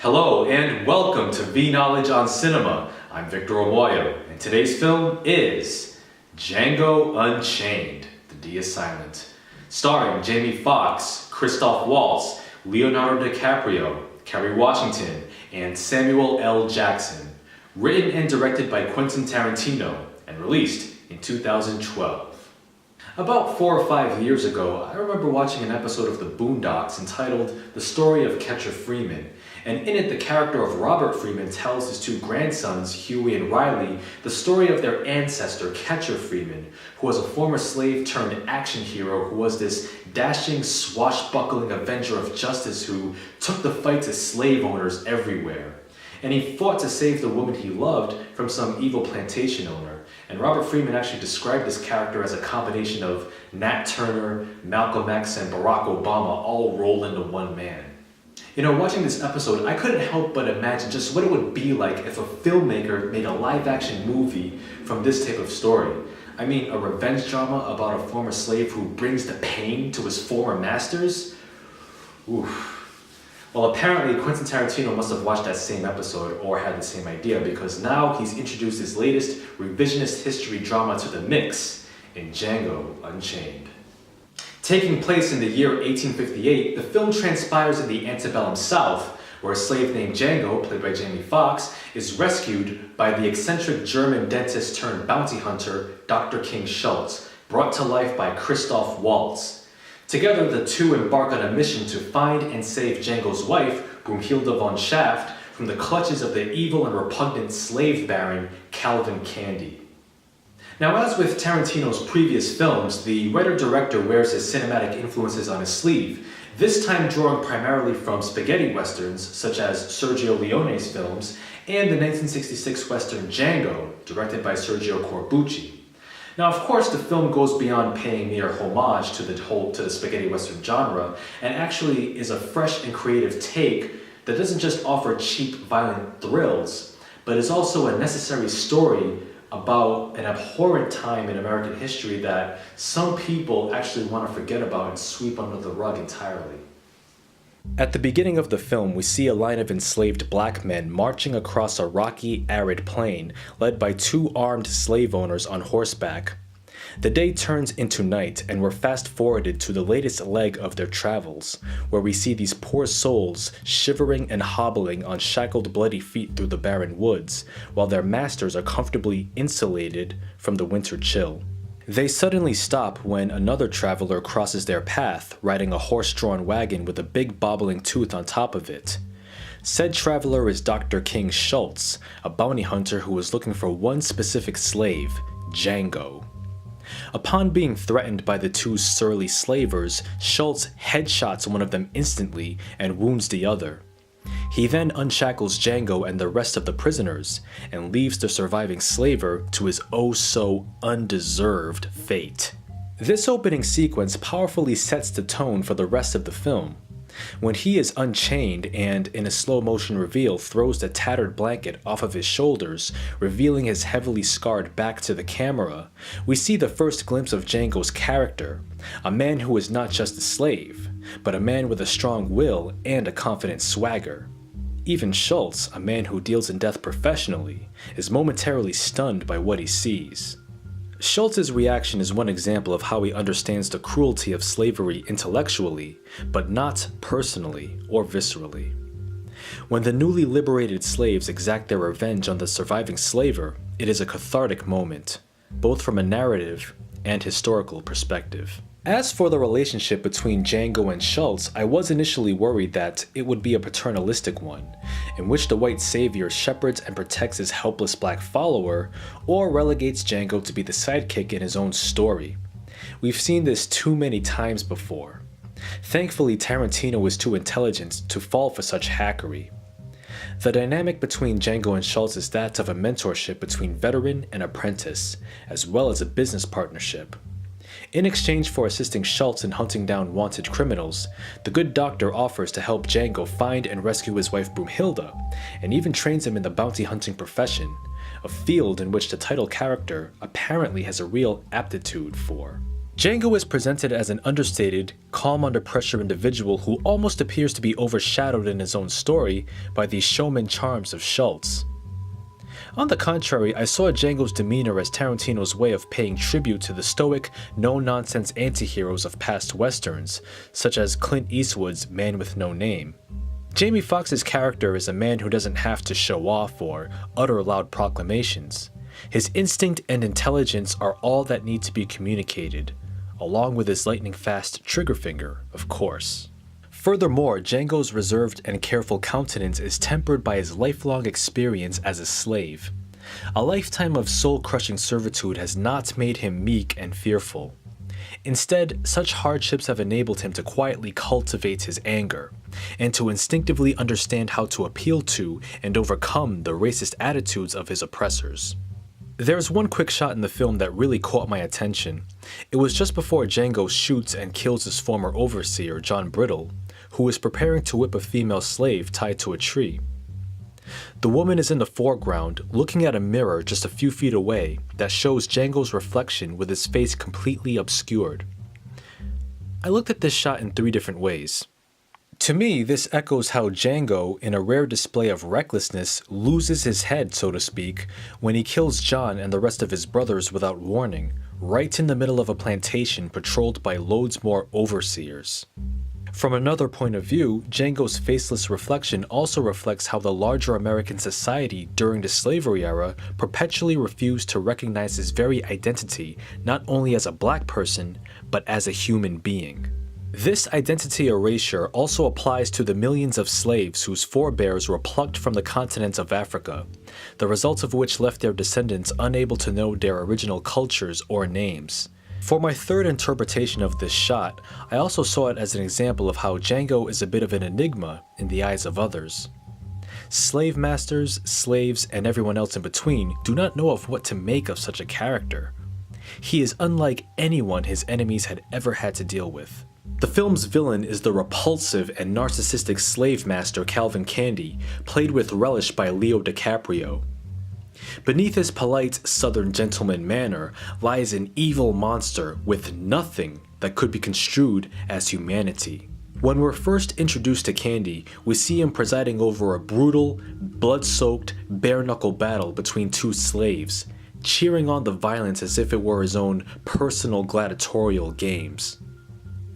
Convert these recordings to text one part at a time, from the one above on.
Hello and welcome to V Knowledge on Cinema. I'm Victor Omoayo, and today's film is Django Unchained, The D is Silent, starring Jamie Foxx, Christoph Waltz, Leonardo DiCaprio, Kerry Washington, and Samuel L. Jackson. Written and directed by Quentin Tarantino and released in 2012. About 4 or 5 years ago, I remember watching an episode of The Boondocks entitled The Story of Catcher Freeman, and in it the character of Robert Freeman tells his two grandsons, Huey and Riley, the story of their ancestor, Catcher Freeman, who was a former slave turned action hero who was this dashing, swashbuckling avenger of justice who took the fight to slave owners everywhere. And he fought to save the woman he loved from some evil plantation owner. And Robert Freeman actually described this character as a combination of Nat Turner, Malcolm X, and Barack Obama all rolled into one man. You know, watching this episode, I couldn't help but imagine just what it would be like if a filmmaker made a live-action movie from this type of story. I mean, a revenge drama about a former slave who brings the pain to his former masters? Oof. Well, apparently Quentin Tarantino must have watched that same episode or had the same idea, because now he's introduced his latest revisionist history drama to the mix in Django Unchained. Taking place in the year 1858, the film transpires in the antebellum South, where a slave named Django, played by Jamie Foxx, is rescued by the eccentric German dentist turned bounty hunter Dr. King Schultz, brought to life by Christoph Waltz. Together, the two embark on a mission to find and save Django's wife, Brunhilde von Schaft, from the clutches of the evil and repugnant slave baron, Calvin Candie. Now, as with Tarantino's previous films, the writer-director wears his cinematic influences on his sleeve, this time drawing primarily from spaghetti westerns, such as Sergio Leone's films, and the 1966 western Django, directed by Sergio Corbucci. Now, of course, the film goes beyond paying mere homage to the spaghetti western genre, and actually is a fresh and creative take that doesn't just offer cheap, violent thrills, but is also a necessary story about an abhorrent time in American history that some people actually want to forget about and sweep under the rug entirely. At the beginning of the film, we see a line of enslaved black men marching across a rocky, arid plain, led by two armed slave owners on horseback. The day turns into night, and we're fast-forwarded to the latest leg of their travels, where we see these poor souls shivering and hobbling on shackled bloody feet through the barren woods, while their masters are comfortably insulated from the winter chill. They suddenly stop when another traveler crosses their path, riding a horse-drawn wagon with a big bobbling tooth on top of it. Said traveler is Dr. King Schultz, a bounty hunter who is looking for one specific slave, Django. Upon being threatened by the two surly slavers, Schultz headshots one of them instantly and wounds the other. He then unshackles Django and the rest of the prisoners, and leaves the surviving slaver to his oh-so-undeserved fate. This opening sequence powerfully sets the tone for the rest of the film. When he is unchained and, in a slow-motion reveal, throws the tattered blanket off of his shoulders, revealing his heavily scarred back to the camera, we see the first glimpse of Django's character, a man who is not just a slave, but a man with a strong will and a confident swagger. Even Schultz, a man who deals in death professionally, is momentarily stunned by what he sees. Schultz's reaction is one example of how he understands the cruelty of slavery intellectually, but not personally or viscerally. When the newly liberated slaves exact their revenge on the surviving slaver, it is a cathartic moment, both from a narrative and historical perspective. As for the relationship between Django and Schultz, I was initially worried that it would be a paternalistic one, in which the white savior shepherds and protects his helpless black follower, or relegates Django to be the sidekick in his own story. We've seen this too many times before. Thankfully, Tarantino is too intelligent to fall for such hackery. The dynamic between Django and Schultz is that of a mentorship between veteran and apprentice, as well as a business partnership. In exchange for assisting Schultz in hunting down wanted criminals, the good doctor offers to help Django find and rescue his wife Brunhilde, and even trains him in the bounty hunting profession, a field in which the title character apparently has a real aptitude for. Django is presented as an understated, calm under pressure individual who almost appears to be overshadowed in his own story by the showman charms of Schultz. On the contrary, I saw Django's demeanor as Tarantino's way of paying tribute to the stoic, no-nonsense anti-heroes of past westerns, such as Clint Eastwood's Man with No Name. Jamie Foxx's character is a man who doesn't have to show off or utter loud proclamations. His instinct and intelligence are all that need to be communicated, along with his lightning-fast trigger finger, of course. Furthermore, Django's reserved and careful countenance is tempered by his lifelong experience as a slave. A lifetime of soul-crushing servitude has not made him meek and fearful. Instead, such hardships have enabled him to quietly cultivate his anger, and to instinctively understand how to appeal to and overcome the racist attitudes of his oppressors. There's one quick shot in the film that really caught my attention. It was just before Django shoots and kills his former overseer, John Brittle, who is preparing to whip a female slave tied to a tree. The woman is in the foreground, looking at a mirror just a few feet away that shows Django's reflection with his face completely obscured. I looked at this shot in 3 different ways. To me, this echoes how Django, in a rare display of recklessness, loses his head, so to speak, when he kills John and the rest of his brothers without warning, right in the middle of a plantation patrolled by loads more overseers. From another point of view, Django's faceless reflection also reflects how the larger American society during the slavery era perpetually refused to recognize his very identity not only as a black person, but as a human being. This identity erasure also applies to the millions of slaves whose forebears were plucked from the continent of Africa, the results of which left their descendants unable to know their original cultures or names. For my third interpretation of this shot, I also saw it as an example of how Django is a bit of an enigma in the eyes of others. Slave masters, slaves, and everyone else in between do not know of what to make of such a character. He is unlike anyone his enemies had ever had to deal with. The film's villain is the repulsive and narcissistic slave master Calvin Candy, played with relish by Leo DiCaprio. Beneath his polite southern gentleman manner lies an evil monster with nothing that could be construed as humanity. When we're first introduced to Candy, we see him presiding over a brutal, blood-soaked, bare-knuckle battle between 2 slaves, cheering on the violence as if it were his own personal gladiatorial games.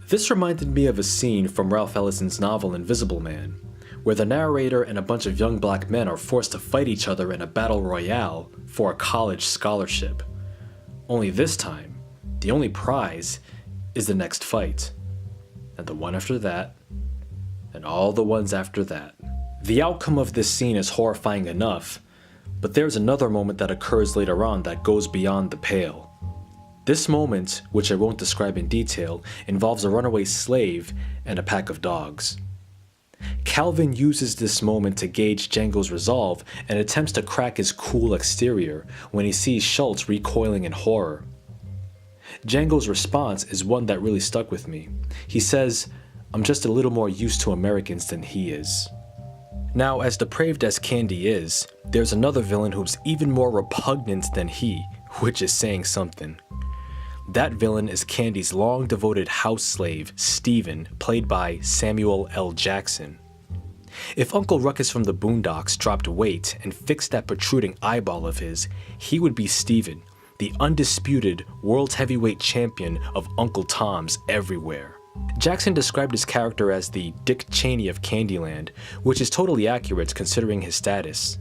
This reminded me of a scene from Ralph Ellison's novel Invisible Man, where the narrator and a bunch of young black men are forced to fight each other in a battle royale for a college scholarship. Only this time, the only prize is the next fight, and the one after that, and all the ones after that. The outcome of this scene is horrifying enough, but there's another moment that occurs later on that goes beyond the pale. This moment, which I won't describe in detail, involves a runaway slave and a pack of dogs. Calvin uses this moment to gauge Django's resolve and attempts to crack his cool exterior when he sees Schultz recoiling in horror. Django's response is one that really stuck with me. He says, "I'm just a little more used to Americans than he is." Now, as depraved as Candy is, there's another villain who's even more repugnant than he, which is saying something. That villain is Candy's long-devoted house slave, Steven, played by Samuel L. Jackson. If Uncle Ruckus from the Boondocks dropped weight and fixed that protruding eyeball of his, he would be Steven, the undisputed world heavyweight champion of Uncle Toms everywhere. Jackson described his character as the Dick Cheney of Candyland, which is totally accurate considering his status.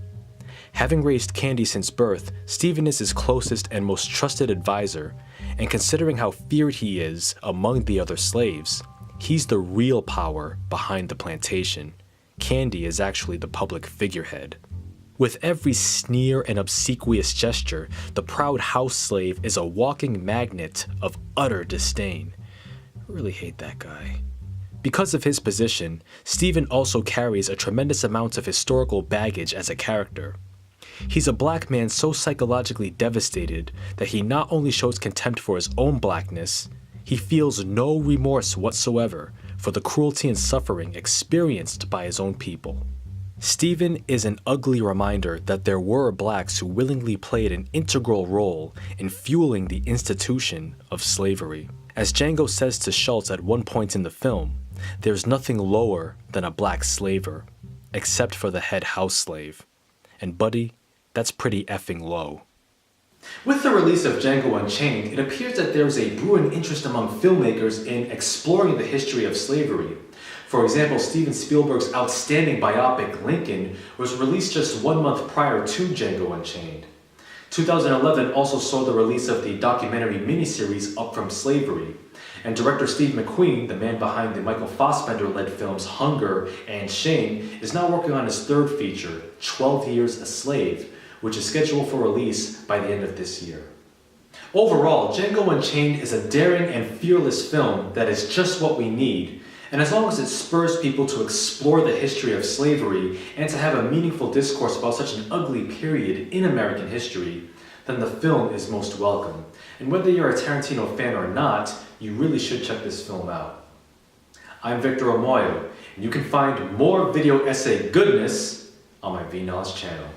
Having raised Candy since birth, Steven is his closest and most trusted advisor, and considering how feared he is among the other slaves, he's the real power behind the plantation. Candy is actually the public figurehead. With every sneer and obsequious gesture, the proud house slave is a walking magnet of utter disdain. I really hate that guy. Because of his position, Steven also carries a tremendous amount of historical baggage as a character. He's a black man so psychologically devastated that he not only shows contempt for his own blackness, he feels no remorse whatsoever for the cruelty and suffering experienced by his own people. Steven is an ugly reminder that there were blacks who willingly played an integral role in fueling the institution of slavery. As Django says to Schultz at one point in the film, there's nothing lower than a black slaver, except for the head house slave. And buddy, that's pretty effing low. With the release of Django Unchained, it appears that there's a brewing interest among filmmakers in exploring the history of slavery. For example, Steven Spielberg's outstanding biopic Lincoln was released just 1 month prior to Django Unchained. 2011 also saw the release of the documentary miniseries Up From Slavery, and director Steve McQueen, the man behind the Michael Fassbender-led films Hunger and Shame, is now working on his third feature, 12 Years a Slave, which is scheduled for release by the end of this year. Overall, Django Unchained is a daring and fearless film that is just what we need, and as long as it spurs people to explore the history of slavery and to have a meaningful discourse about such an ugly period in American history, then the film is most welcome. And whether you're a Tarantino fan or not, you really should check this film out. I'm Victor Omoayo, and you can find more video essay goodness on my V Knowledge channel.